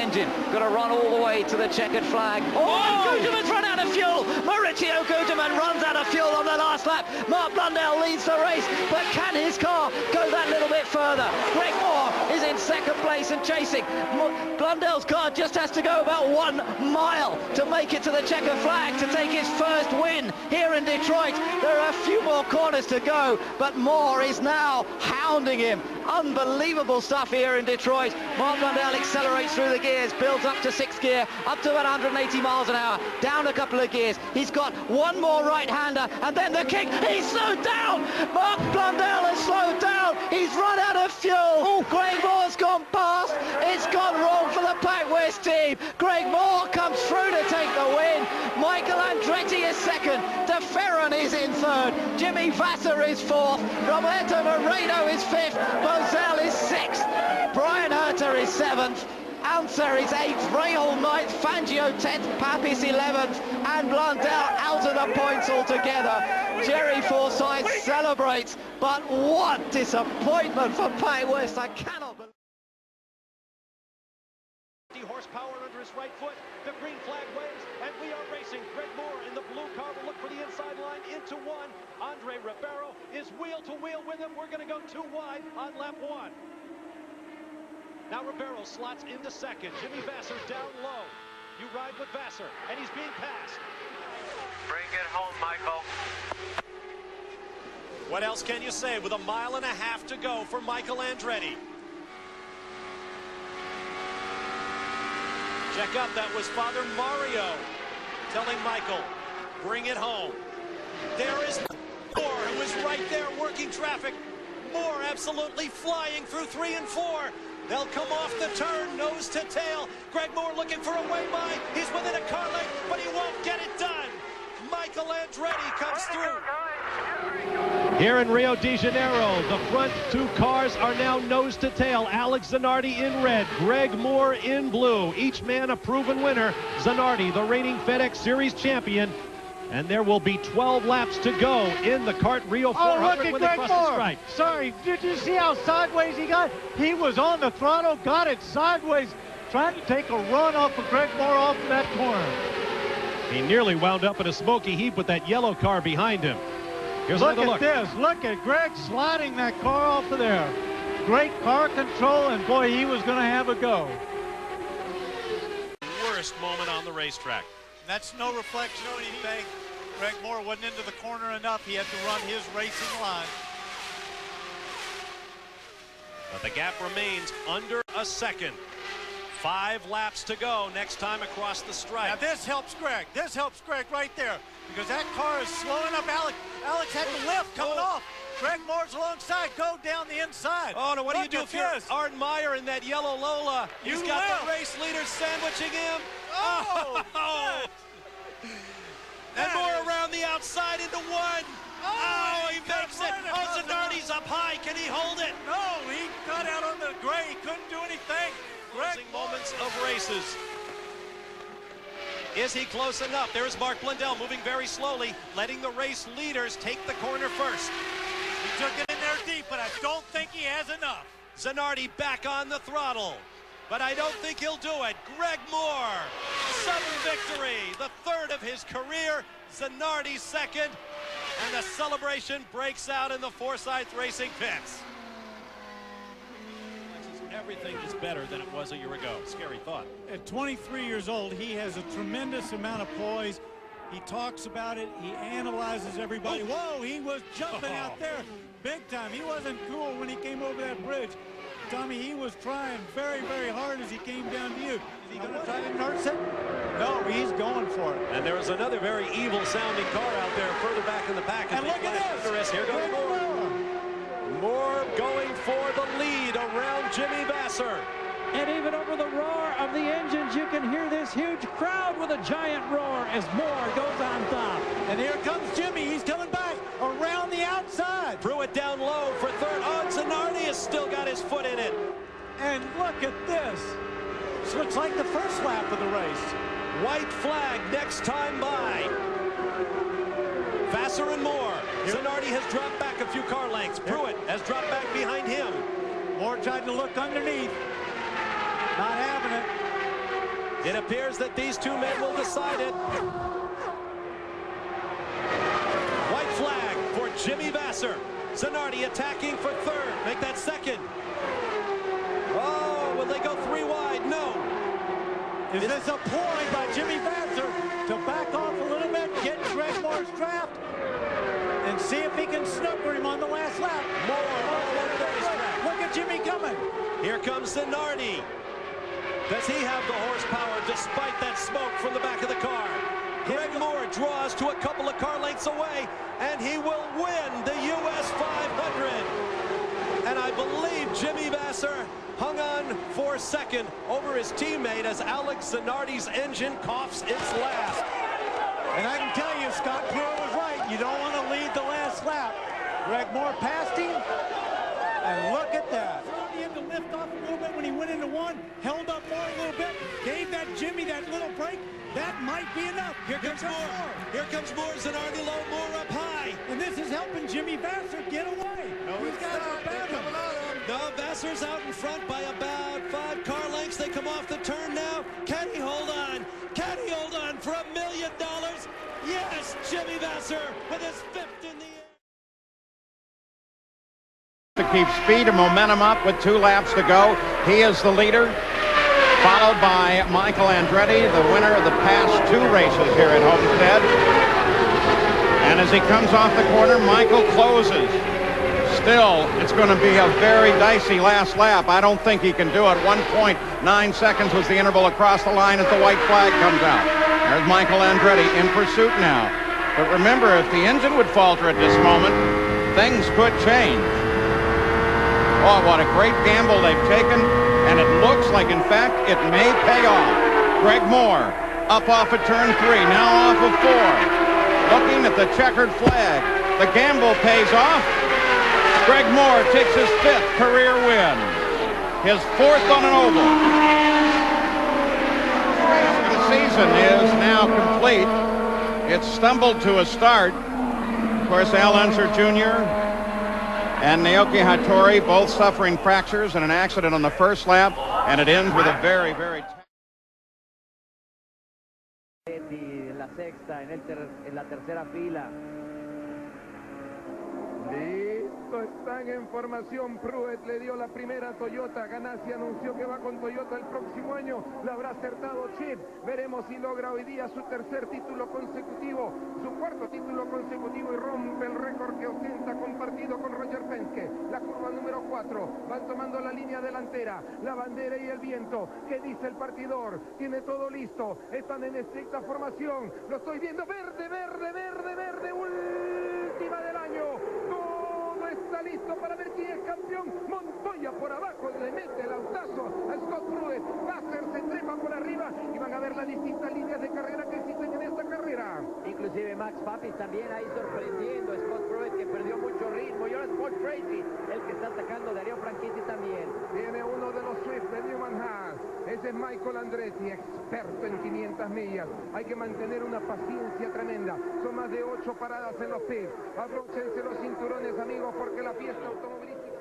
engine. Got to run all the way to the checkered flag. Oh, Guterman's run out of fuel. Mauricio Guterman runs out of fuel on the last lap. Mark Blundell leads the race, but can his car go that little bit further? Greg Moore is in second place and chasing. Blundell's car just has to go about 1 mile to make it to the checkered flag to take his first win here in Detroit. There are a few more corners to go, but Moore is now hounding him. Unbelievable stuff here in Detroit. Mark Blundell accelerates through the gears, builds up to 6th gear, up to about 180 miles an hour, down a couple of gears. He's got one more right-hander, and then the kick. He's slowed down. Mark Blundell has slowed down. He's run out of fuel. Greg Moore's gone past. It's gone wrong for the PACWEST team. Greg Moore comes through to take the win. Michael Andretti is second. De Ferran is in third. Jimmy Vasser is fourth. Roberto Moreno is fifth. Bozell is sixth. Brian Herter is seventh. Afther is 8th, Rahal 9th, Fangio 10th, Papis 11th, and Blundell out of the points altogether. Jerry Forsyth celebrates, but what disappointment for PACWEST. I cannot believe. Horsepower under his right foot, the green flag waves, and we are racing. Greg Moore in the blue car will look for the inside line into 1. Andre Ribeiro is wheel to wheel with him. We're going to go 2 wide on lap 1. Now Ribeiro slots into second. Jimmy Vasser down low. You ride with Vasser, and he's being passed. Bring it home, Michael. What else can you say with 1.5 miles to go for Michael Andretti? Check out, that was Father Mario telling Michael, bring it home. There is Moore, who was right there working traffic. Moore absolutely flying through 3 and 4. They'll come off the turn, nose to tail. Greg Moore looking for a way-by. He's within a car length, but he won't get it done. Michael Andretti comes through. Here in Rio de Janeiro, the front 2 cars are now nose to tail. Alex Zanardi in red, Greg Moore in blue. Each man a proven winner. Zanardi, the reigning FedEx Series champion. And there will be 12 laps to go in the kart Rio 400 when they cross the stripe. Sorry, did you see how sideways he got? He was on the throttle, got it sideways, trying to take a run off of Greg Moore off that corner. He nearly wound up in a smoky heap with that yellow car behind him. Here's look another at this. Look at Greg sliding that car off of there. Great car control, and boy, he was going to have a go. Worst moment on the racetrack. That's no reflection on anything. Greg Moore wasn't into the corner enough. He had to run his racing line. But the gap remains under a second. 5 laps to go next time across the stripe. Now this helps Greg. This helps Greg right there, because that car is slowing up Alex. Alex had the lift coming off. Greg Moore's alongside. Go down the inside. Oh, no, what do you do if you're Arden Meyer in that yellow Lola? He's got the race leader sandwiching him. Oh! And Moore around the outside into 1. Oh, he makes it. Oh, Zanardi's up high. Can he hold it? No, he got out on the gray. He couldn't do anything. Closing moments of races. Is he close enough? There's Mark Blundell moving very slowly, letting the race leaders take the corner first. He took it in there deep, but I don't think he has enough. Zanardi back on the throttle, but I don't think he'll do it. Greg Moore, sudden victory, the 3rd of his career. Zanardi second, and the celebration breaks out in the Forsyth Racing pits. Everything is better than it was a year ago. Scary thought. At 23 years old, he has a tremendous amount of poise. He talks about it. He analyzes everybody. Whoa, he was jumping out there big time. He wasn't cool when he came over that bridge. Tommy, he was trying very, very hard as he came down to you. Is he going to try to nurse it? No, he's going for it. And there is another very evil-sounding car out there further back in the pack. And look at this. Here goes Moore. Moore going for the lead around Jimmy Vasser. And even over the roar of the engines, you can hear this huge crowd with a giant roar as Moore goes on top. And here comes Jimmy. He's coming back around the outside. Threw it down low for 3rd. Oh, Zanardi has still got his foot in it. And look at this. This looks like the first lap of the race. White flag next time by. Vasser and Moore. Zanardi has dropped back a few car lengths. Pruitt has dropped back behind him. Moore tried to look underneath. Not having it. It appears that these two men will decide it. White flag for Jimmy Vasser. Zanardi attacking for third. Make that second. Oh, will they go three wide? No. Is this a ploy by Jimmy Vasser to back off a little bit, get Greg Moore's draft, and see if he can snooker him on the last lap? Look at Jimmy coming. Here comes Zanardi. Does he have the horsepower despite that smoke from the back of the car? Greg Moore draws to a couple of car lengths away, and he will win the US 500. And I believe Jimmy Vasser hung on for second over his teammate as Alex Zanardi's engine coughs its last. And I can tell you, Scott Pruitt was right. You don't want to lead the last lap. Greg Moore passed him, and look at that. He had to lift off a little bit when he went into one, held up more a little bit, gave that Jimmy that little break. That might be enough. Here comes Moore. Here comes Moore. Zanardi low, Moore up high. And this is helping Jimmy Vasser get away. These guys are battling. No, Vasser's out in front by about 5 car lengths. They come off the turn now. Can he hold on? Can he hold on for $1 million? Yes, Jimmy Vasser with his 5th in the air. To keep speed and momentum up with 2 laps to go. He is the leader, followed by MICHAEL ANDRETTI, the winner of the past 2 races here at Homestead. And as he comes off the corner, Michael closes. Still, it's going to be a very dicey last lap. I don't think he can do it. 1.9 seconds was the interval across the line as the white flag comes out. There's MICHAEL ANDRETTI in pursuit now. But remember, if the engine would falter at this moment, things could change. Oh, what a great gamble they've taken, and it looks like, in fact, it may pay off. Greg Moore up off of turn 3, now off of 4. Looking at the checkered flag. The gamble pays off. Greg Moore takes his 5th career win. His 4th on an oval. The season is now complete. It stumbled to a start. Of course, Al Unser Jr. and Naoki Hattori both suffering fractures in an accident on the first lap, and it ends with a very, very... En la sexta, en la tercera fila. Listo, están en formación. Pruitt le dio la primera a Toyota. Ganassi anunció que va con Toyota el próximo año. Lo habrá acertado Chip. Veremos si logra hoy día su 3er título consecutivo, su 4º título consecutivo, y rompe el récord que ostenta compartido con Roger Penske. La curva número 4. Van tomando la línea delantera. La bandera y el viento. ¿Qué dice el partidor? Tiene todo listo. Están en estricta formación. Lo estoy viendo. Verde, verde, verde, verde. Última del año. Todo está listo para ver quién es campeón. Montoya por abajo le mete el autazo a Scott Pruitt. Vasser se trepa por arriba y van a ver las distintas líneas de carrera que existen en esta carrera. Inclusive Max Papis también ahí sorprendiendo a Scott Pruitt, que perdió mucho ritmo. Y ahora es Paul Tracy el que está atacando. Darío Franchitti también. Viene uno de los Swift de Newman Haas. Ese es MICHAEL ANDRETTI, experto en 500 millas. Hay que mantener una paciencia tremenda. Son más de 8 paradas en los pits. Abróchense los cinturones, amigos, porque la fiesta automovilística...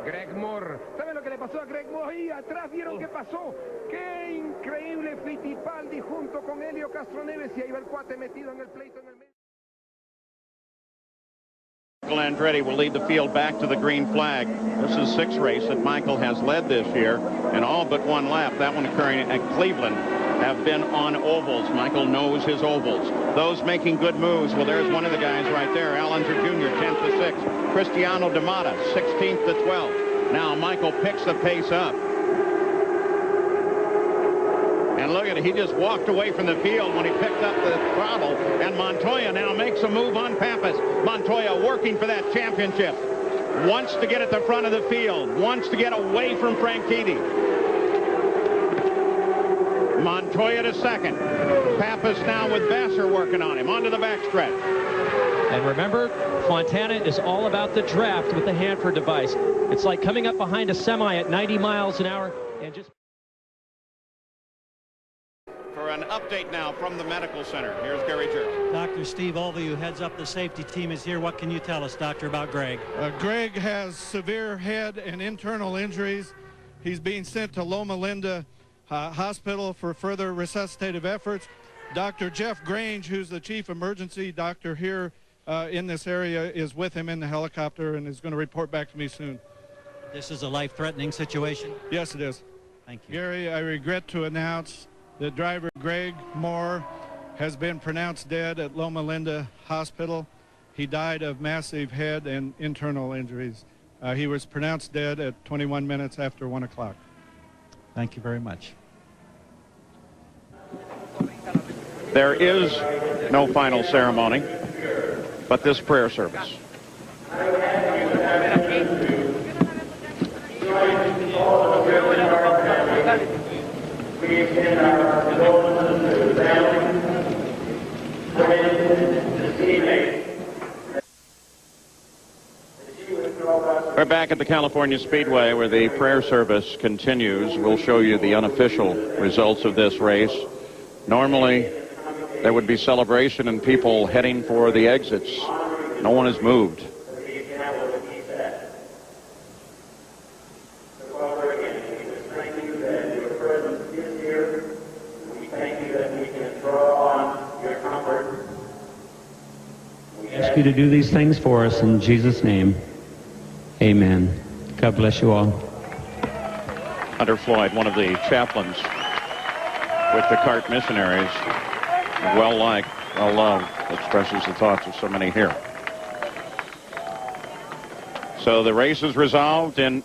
Greg Moore. ¿Saben lo que le pasó a Greg Moore? Ahí atrás, ¿vieron qué pasó? ¡Qué increíble! Fittipaldi junto con Helio Castroneves, y ahí va el cuate metido en el pleito en el medio. MICHAEL ANDRETTI will lead the field back to the green flag. This is 6th race that Michael has led this year, and all but 1 lap, that one occurring at Cleveland, have been on ovals. Michael knows his ovals. Those making good moves, well, there's one of the guys right there, Al Unser Jr., 10th to 6th. Cristiano D'Amata, 16th to 12th. Now Michael picks the pace up. And look at it, he just walked away from the field when he picked up the throttle. And Montoya now makes a move on Pappas. Montoya working for that championship. Wants to get at the front of the field. Wants to get away from Franchitti. Montoya to 2nd. Pappas now with Vasser working on him. Onto the backstretch. And remember, Fontana is all about the draft with the Hanford device. It's like coming up behind a semi at 90 miles an hour and just... For an update now from the medical center, here's Gary Jerks. Dr. Steve Olvey, who heads up the safety team, is here. What can you tell us, Doctor, about Greg? Greg has severe head and internal injuries. He's being sent to Loma Linda Hospital for further resuscitative efforts. Dr. Jeff Grange, who's the chief emergency doctor here in this area, is with him in the helicopter and is going to report back to me soon. This is a life-threatening situation? Yes, it is. Thank you. Gary, I regret to announce that driver Greg Moore has been pronounced dead at Loma Linda Hospital. He died of massive head and internal injuries. He was pronounced dead at 21 minutes after 1 o'clock. Thank you very much. There is no final ceremony, but this prayer service. We're back at the California Speedway where the prayer service continues. We'll show you the unofficial results of this race. Normally, there would be celebration and people heading for the exits. No one has moved. Ask you to do these things for us in Jesus' name. Amen. God bless you all. Hunter Floyd, one of the chaplains with the CART missionaries, well liked, well loved, expresses the thoughts of so many here. So the race is resolved in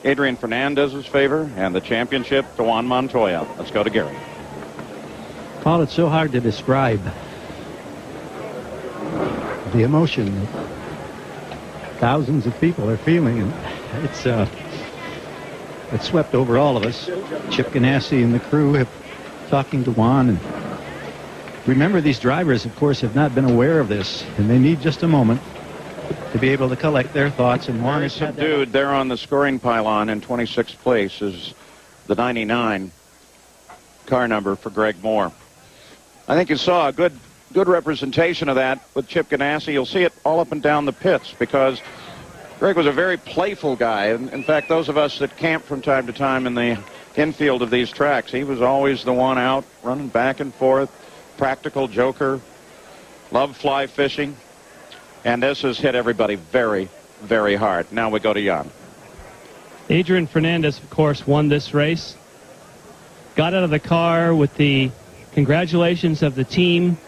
Adrian Fernandez's favor, and the championship to Juan Montoya. Let's go to Gary. Paul, it's so hard to describe the emotion that thousands of people are feeling, and it's swept over all of us. Chip Ganassi and the crew have talking to Juan, and remember, these drivers, of course, have not been aware of this, and they need just a moment to be able to collect their thoughts. And Juan Very subdued there on the scoring pylon in 26th place is the 99 car number for Greg Moore. I think you saw a good representation of that with Chip Ganassi. You'll see it all up and down the pits because Greg was a very playful guy. In fact, those of us that camp from time to time in the infield of these tracks, he was always the one out running back and forth, practical joker, loved fly fishing, and this has hit everybody very, very hard. Now we go to Jan. Adrian Fernandez, of course, won this race. Got out of the car with the congratulations of the team.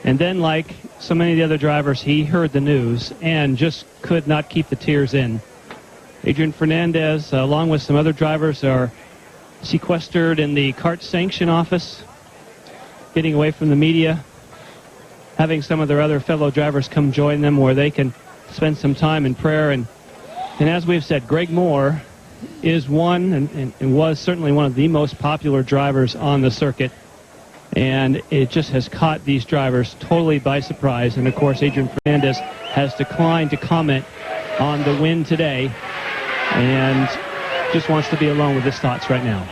And then, like so many of the other drivers, he heard the news and just could not keep the tears in. Adrian Fernandez, along with some other drivers, are sequestered in the CART sanction office, getting away from the media, having some of their other fellow drivers come join them where they can spend some time in prayer. And as we've said, Greg Moore is one and was certainly one of the most popular drivers on the circuit. And it just has caught these drivers totally by surprise. And, of course, Adrian Fernandez has declined to comment on the win today and just wants to be alone with his thoughts right now.